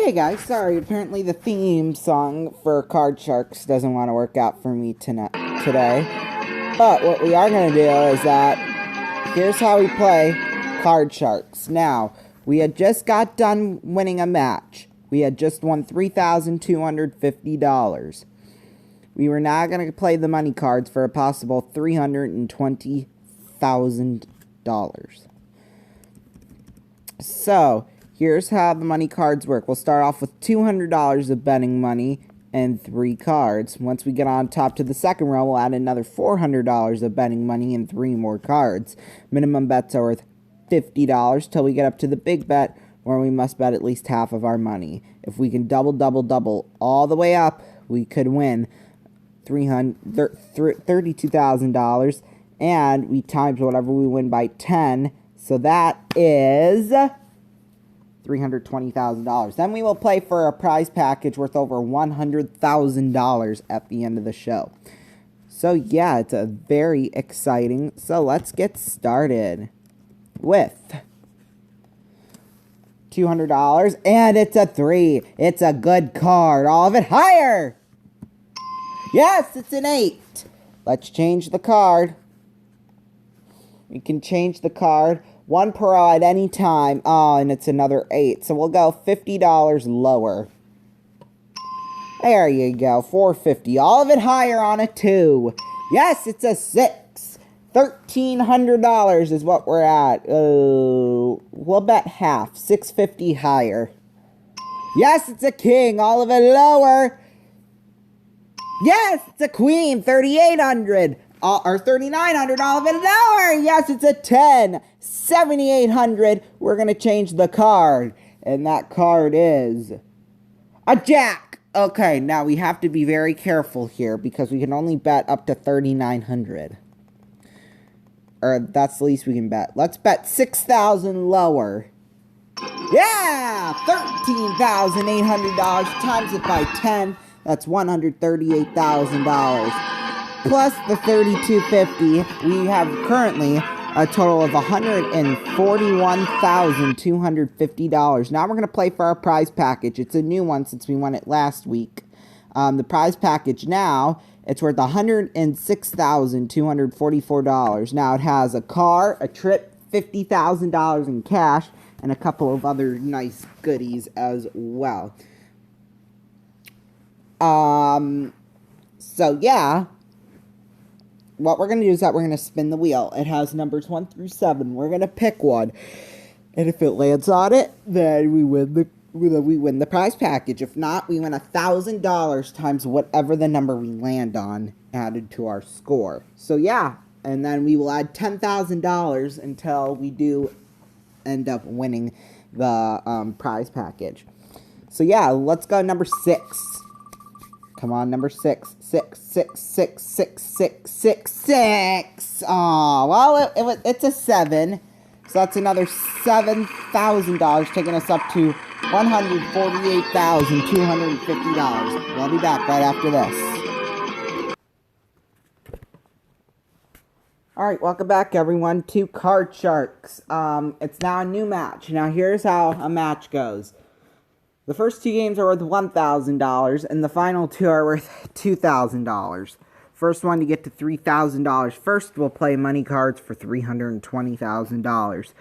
Hey guys, sorry, apparently the theme song for Card Sharks doesn't want to work out for me today. But what we are going to do is that, here's how we play Card Sharks. Now, we had just got done winning a match. We had just won $3,250. We were now going to play the money cards for a possible $320,000. So, here's how the money cards work. We'll start off with $200 of betting money and 3 cards. Once we get on top to the second row, we'll add another $400 of betting money and 3 more cards. Minimum bets are worth $50 till we get up to the big bet, where we must bet at least half of our money. If we can double all the way up, we could win $32,000, and we times whatever we win by 10. So that is $320,000. Then we will play for a prize package worth over $100,000 at the end of the show. So yeah, it's a very exciting. So let's get started with $200, and it's a 3. It's a good card. All of it higher. Yes, it's an 8. Let's change the card. We can change the card. 1 per row at any time. Oh, and it's another 8. So we'll go $50 lower. There you go. $450. All of it higher on a 2. Yes, it's a 6. $1,300 is what we're at. We'll bet half. $650 higher. Yes, it's a king. All of it lower. Yes, it's a queen. $3,800. Or $3,900, all of it lower. Yes, it's a 10. $7,800. We're going to change the card. And that card is a jack. Okay, now we have to be very careful here because we can only bet up to $3,900. Or that's the least we can bet. Let's bet $6,000 lower. Yeah! $13,800. Times it by 10. That's $138,000. Plus the $3,250, we have currently a total of $141,250. Now we're going to play for our prize package. It's a new one since we won it last week. The prize package now, it's worth $106,244. Now it has a car, a trip, $50,000 in cash, and a couple of other nice goodies as well. So yeah. What we're going to do is that we're going to spin the wheel. It has numbers 1 through 7. We're going to pick one. And if it lands on it, then we win the prize package. If not, we win $1,000 times whatever the number we land on added to our score. So yeah, and then we will add $10,000 until we do end up winning the prize package. So yeah, let's go number 6. Come on, number 6. 6, 6, 6, 6, 6, 6, 6. Aw, well, it's a 7. So that's another $7,000, taking us up to $148,250. We'll be back right after this. Alright, welcome back, everyone, to Card Sharks. It's now a new match. Now, here's how a match goes. The first 2 games are worth $1,000, and the final 2 are worth $2,000. First one to get to $3,000 first will play money cards for $320,000.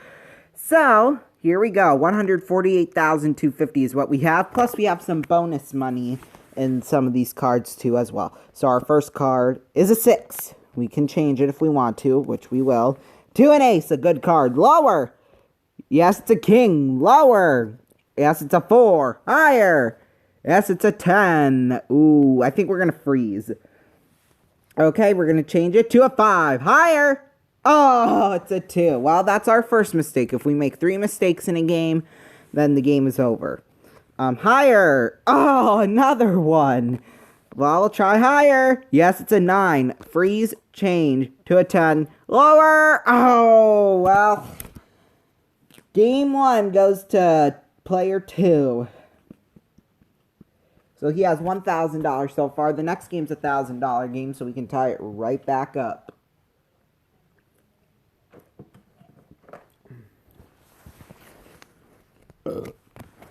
So, here we go. $148,250 is what we have, plus we have some bonus money in some of these cards too as well. So our first card is a 6. We can change it if we want to, which we will. 2 and ace, a good card. Lower. Yes, it's a king. Lower. Yes, it's a 4. Higher. Yes, it's a 10. Ooh, I think we're going to freeze. Okay, we're going to change it to a 5. Higher. Oh, it's a 2. Well, that's our first mistake. If we make 3 mistakes in a game, then the game is over. Higher. Oh, another one. Well, I'll try higher. Yes, it's a 9. Freeze. Change to a 10. Lower. Oh, well. Game 1 goes to player 2. So he has $1,000 so far. The next game's a $1,000 game, so we can tie it right back up.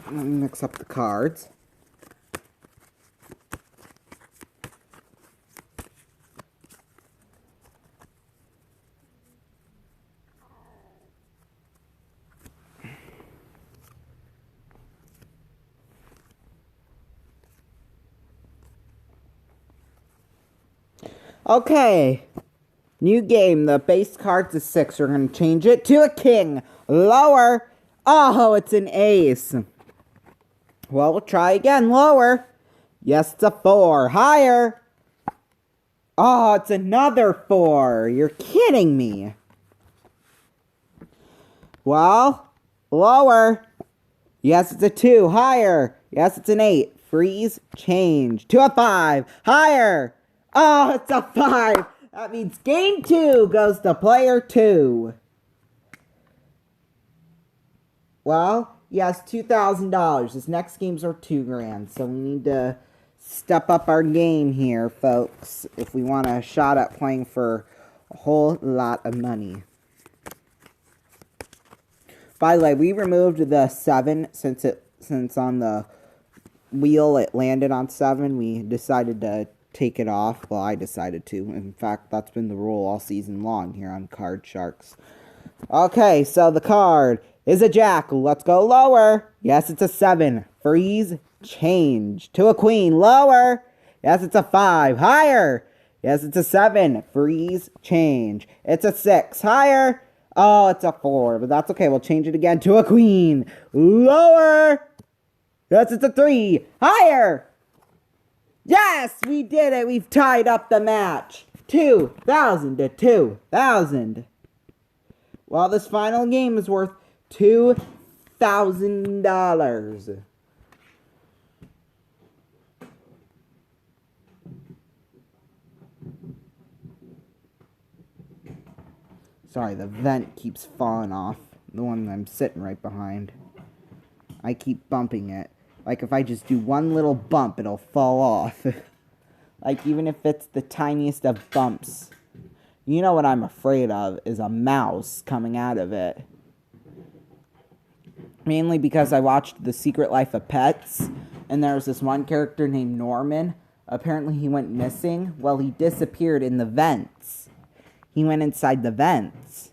Let me mix up the cards. Okay. New game. The base card's a 6. We're going to change it to a king. Lower. Oh, it's an ace. Well, we'll try again. Lower. Yes, it's a 4. Higher. Oh, it's another 4. You're kidding me. Well, lower. Yes, it's a 2. Higher. Yes, it's an 8. Freeze. Change. To a 5. Higher. Oh, it's a 5. That means game 2 goes to player 2. Well, he has $2,000. His next games are $2,000. So we need to step up our game here, folks, if we want a shot at playing for a whole lot of money. By the way, we removed the 7 since on the wheel it landed on 7. We decided to take it off. Well, I decided to. In fact, that's been the rule all season long here on Card Sharks. Okay, so the card is a jack. Let's go lower. Yes, it's a 7. Freeze. Change. To a queen. Lower. Yes, it's a 5. Higher. Yes, it's a 7. Freeze. Change. It's a 6. Higher. Oh, it's a 4. But that's okay. We'll change it again to a queen. Lower. Yes, it's a 3. Higher. Yes, we did it. We've tied up the match. 2,000 to 2,000. Well, this final game is worth $2,000. Sorry, the vent keeps falling off. The one I'm sitting right behind. I keep bumping it. Like, if I just do one little bump, it'll fall off. Like, even if it's the tiniest of bumps. You know what I'm afraid of is a mouse coming out of it. Mainly because I watched The Secret Life of Pets, and there was this one character named Norman. Apparently he went missing. Well, he disappeared in the vents. He went inside the vents.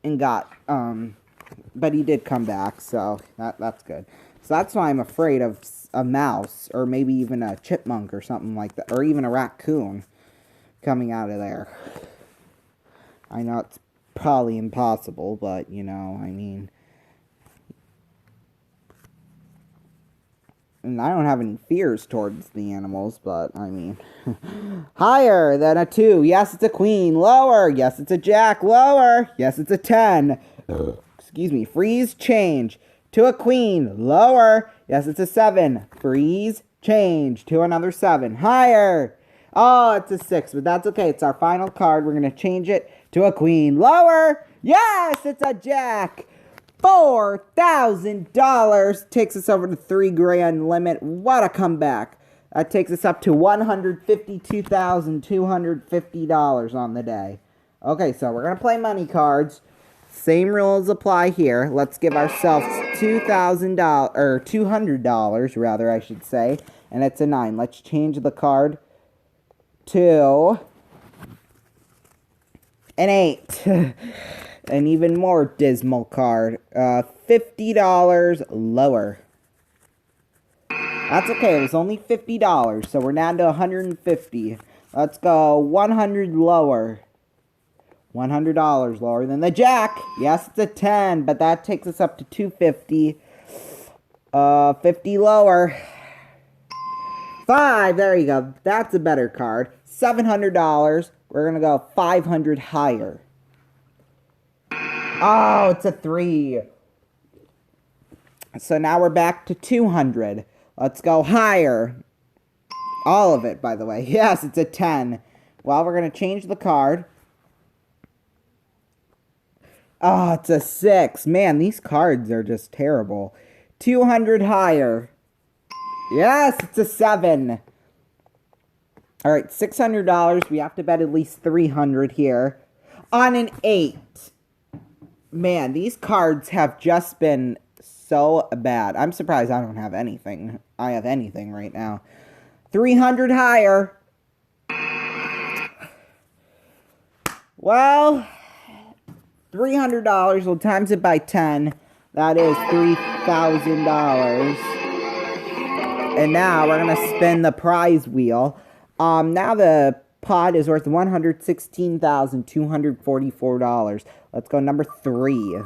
And got, but he did come back, so that's good. So that's why I'm afraid of a mouse, or maybe even a chipmunk or something like that, or even a raccoon coming out of there. I know it's probably impossible, but, you know, I mean, and I don't have any fears towards the animals, but, I mean, higher than a 2. Yes, it's a queen. Lower. Yes, it's a jack. Lower. Yes, it's a 10. Excuse me. Freeze. Change. To a queen. Lower. Yes, it's a 7. Freeze. Change. To another 7. Higher. Oh, it's a 6, but that's okay. It's our final card. We're going to change it to a queen. Lower. Yes, it's a jack. $4,000 takes us over the $3,000 limit. What a comeback. That takes us up to $152,250 on the day. Okay, so we're going to play money cards. Same rules apply here. Let's give ourselves $2,000, or $200 rather, I should say. And it's a 9. Let's change the card to an 8. An even more dismal card. $50 lower. That's okay. It was only $50, so we're down to $150. Let's go 100 lower. $100 lower than the jack. Yes, it's a 10, but that takes us up to $250. 50 lower. 5. There you go. That's a better card. $700. We're gonna go 500 higher. Oh, it's a 3. So now we're back to 200. Let's go higher. All of it, by the way. Yes, it's a 10. Well, we're going to change the card. Oh, it's a 6. Man, these cards are just terrible. 200 higher. Yes, it's a 7. All right, $600. We have to bet at least 300 here. On an 8. Man, these cards have just been so bad. I'm surprised I don't have anything. I have anything right now. 300 higher. Well, $300. We'll times it by 10. That is $3,000. And now we're going to spin the prize wheel. Now the pot is worth $116,244. Let's go number 3.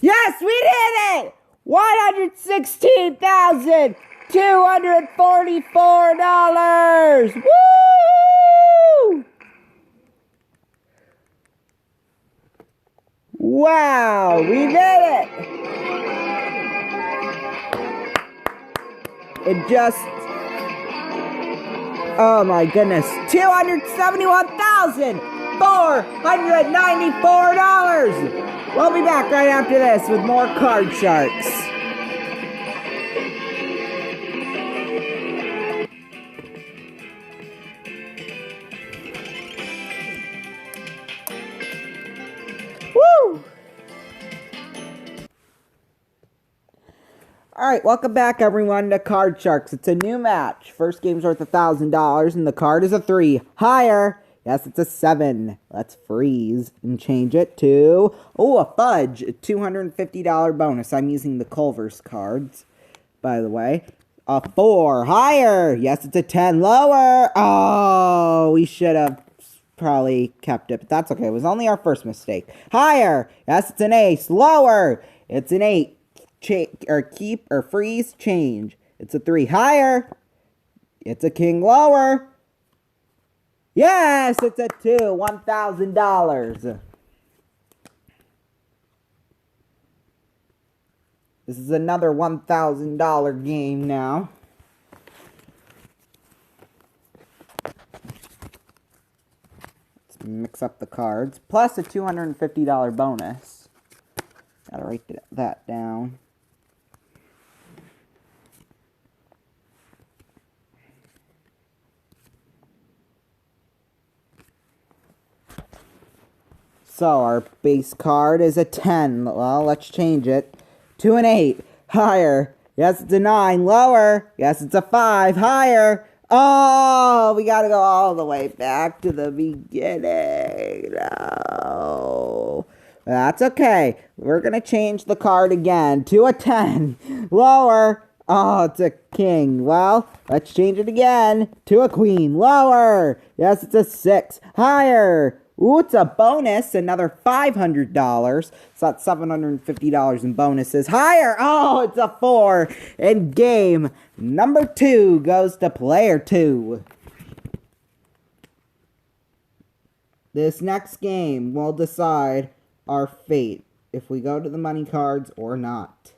Yes, we did it! $116,244! Woo! Wow, we did it! It just... Oh my goodness. $271,494! We'll be back right after this with more Card Sharks. Woo! Alright, welcome back everyone to Card Sharks. It's a new match. First game's worth $1,000 and the card is a 3. Higher! Yes, it's a 7. Let's freeze and change it to... Oh, a fudge. A $250 bonus. I'm using the Culver's cards, by the way. A 4. Higher. Yes, it's a 10. Lower. Oh, we should have probably kept it, but that's okay. It was only our first mistake. Higher. Yes, it's an ace. Lower. It's an 8. Keep or freeze, change. It's a 3. Higher. It's a king. Lower. Yes, it's a 2. $1,000. This is another $1,000 game now. Let's mix up the cards. Plus a $250 bonus. Gotta write that down. So, our base card is a 10. Well, let's change it to an 8. Higher. Yes, it's a 9. Lower. Yes, it's a 5. Higher. Oh, we gotta go all the way back to the beginning. No. That's okay. We're gonna change the card again to a 10. Lower. Oh, it's a king. Well, let's change it again to a queen. Lower. Yes, it's a 6. Higher. Ooh, it's a bonus, another $500. So that's $750 in bonuses. Higher! Oh, it's a 4. And game number 2 goes to player 2. This next game will decide our fate, if we go to the money cards or not.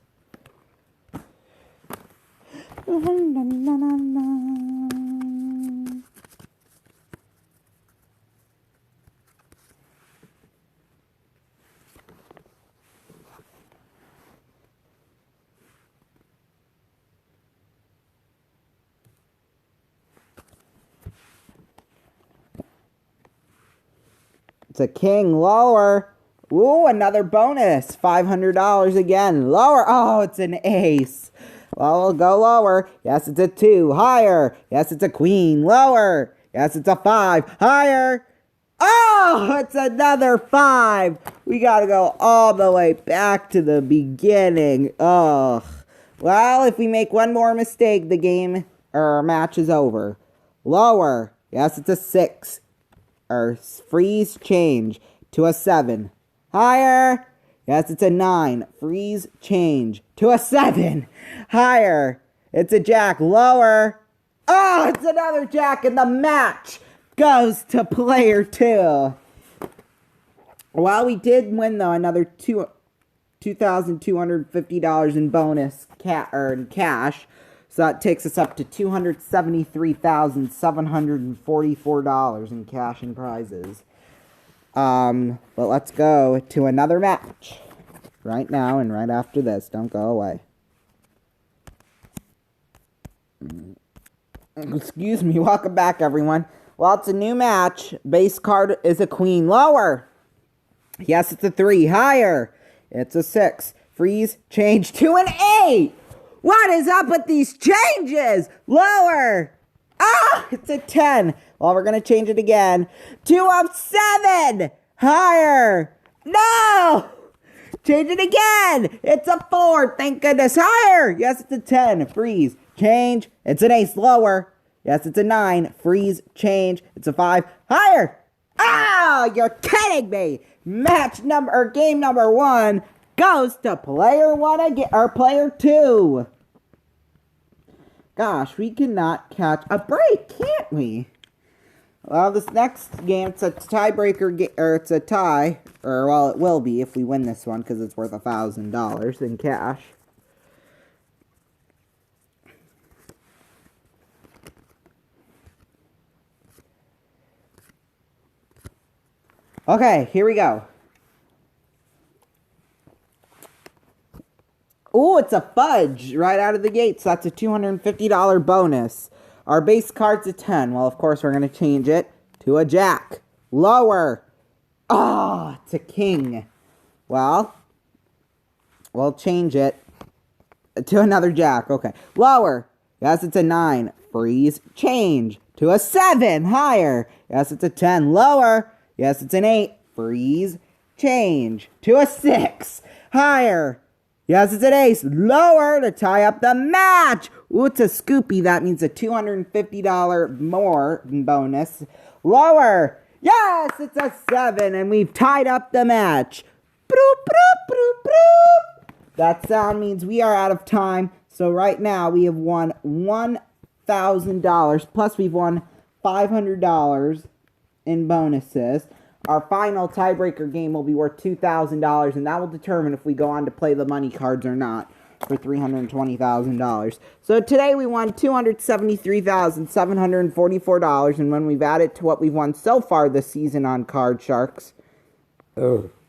It's a king. Lower. Ooh, another bonus. $500 again. Lower. Oh, it's an ace. Well, we'll go lower. Yes, it's a 2. Higher. Yes, it's a queen. Lower. Yes, it's a 5. Higher. Oh, it's another 5. We gotta go all the way back to the beginning. Ugh. Well, if we make one more mistake, the game or match is over. Lower. Yes, it's a 6. Or freeze, change to a 7. Higher. Yes, it's a 9. Freeze, change to a 7. Higher. It's a jack. Lower. Oh, it's another jack, and the match goes to player 2. Well, we did win, though, another $2,250 in bonus cash. So that takes us up to $273,744 in cash and prizes. But let's go to another match right now and right after this. Don't go away. Excuse me. Welcome back, everyone. Well, it's a new match. Base card is a queen. Lower. Yes, it's a 3. Higher. It's a 6. Freeze. Change to an 8. What is up with these changes? Lower. Ah, it's a 10. Well, we're going to change it again. 2 of 7. Higher. No. Change it again. It's a 4. Thank goodness. Higher. Yes, it's a 10. Freeze. Change. It's an ace. Lower. Yes, it's a 9. Freeze. Change. It's a 5. Higher. Ah, you're kidding me. Game number 1 goes to player 1 again, or player 2. Gosh, we cannot catch a break, can't we? Well, this next game, it's a tiebreaker, or it's a tie, or well, it will be if we win this one, because it's worth $1,000 in cash. Okay, here we go. Ooh, it's a fudge right out of the gate, so that's a $250 bonus. Our base card's a 10. Well, of course, we're going to change it to a jack. Lower. Oh, it's a king. Well, we'll change it to another jack. Okay. Lower. Yes, it's a 9. Freeze. Change to a 7. Higher. Yes, it's a 10. Lower. Yes, it's an 8. Freeze. Change to a 6. Higher. Yes, it's an ace. Lower to tie up the match. Ooh, it's a scoopy. That means a $250 more bonus. Lower. Yes, it's a 7, and we've tied up the match. Broop, broop, broop, broop. That sound means we are out of time. So right now we have won $1,000, plus we've won $500 in bonuses. Our final tiebreaker game will be worth $2,000, and that will determine if we go on to play the money cards or not for $320,000. So today we won $273,744, and when we've added to what we've won so far this season on Card Sharks,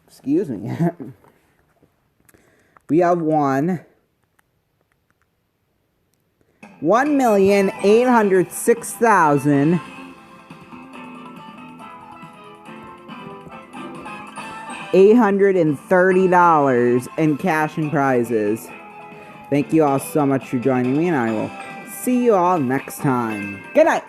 excuse me, we have won $1,806,000. $830 in cash and prizes. Thank you all so much for joining me, and I will see you all next time. Good night.